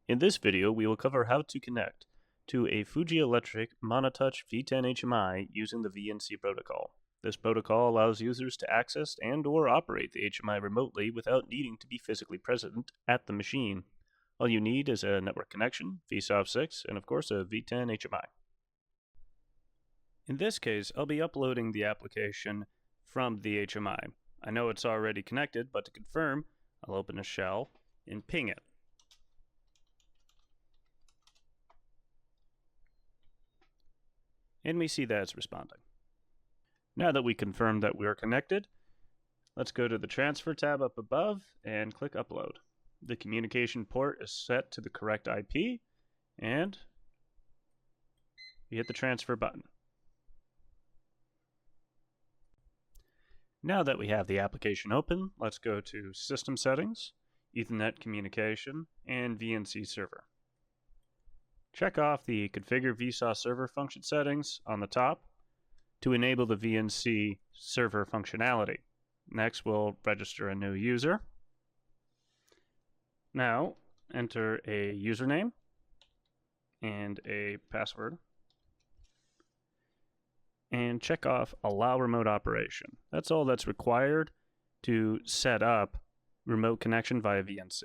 In this video, we will cover how to connect to a Fuji Electric Monitouch V10 HMI using the VNC protocol. This protocol allows users to access and/or operate the HMI remotely without needing to be physically present at the machine. All you need is a network connection, V-Sft 6, and of course a V10 HMI. In this case, I'll be uploading the application from the HMI. I know it's already connected, but to confirm, I'll open a shell and ping it. And we see that it's responding. Now that we confirmed that we are connected, let's go to the transfer tab up above and click upload. The communication port is set to the correct IP, and we hit the transfer button. Now that we have the application open, let's go to System Settings, Ethernet Communication, and VNC Server. Check off the Configure V-Sft Server function settings on the top to enable the VNC server functionality. Next, we'll register a new user. Now, enter a username and a password. And check off Allow Remote Operation. That's all that's required to set up remote connection via VNC.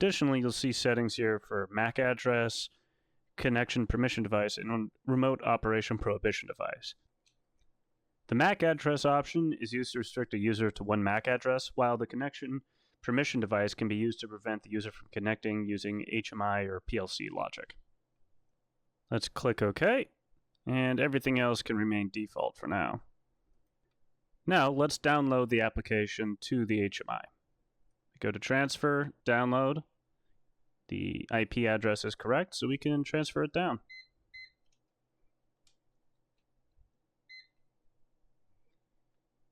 Additionally, you'll see settings here for MAC address, connection permission device, and remote operation prohibition device. The MAC address option is used to restrict a user to one MAC address, while the connection permission device can be used to prevent the user from connecting using HMI or PLC logic. Let's click OK, and everything else can remain default for now. Now, let's download the application to the HMI. Go to Transfer, Download. The IP address is correct, so we can transfer it down.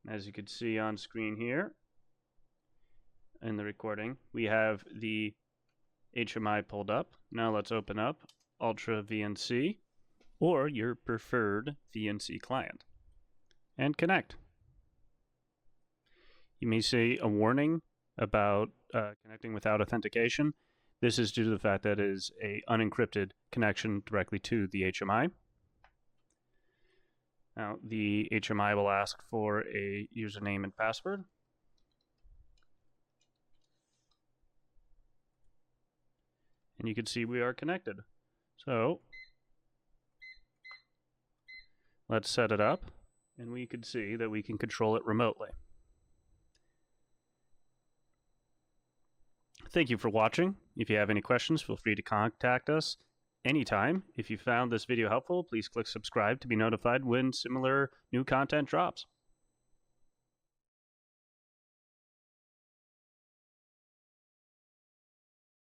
As you can see on screen here, in the recording, we have the HMI pulled up. Now let's open up Ultra VNC, or your preferred VNC client, and connect. You may see a warning about connecting without authentication. This is due to the fact that it is an unencrypted connection directly to the HMI. Now, the HMI will ask for a username and password. And you can see we are connected. So, let's set it up, and we can see that we can control it remotely. Thank you for watching. If you have any questions, feel free to contact us anytime. If you found this video helpful, please click subscribe to be notified when similar new content drops.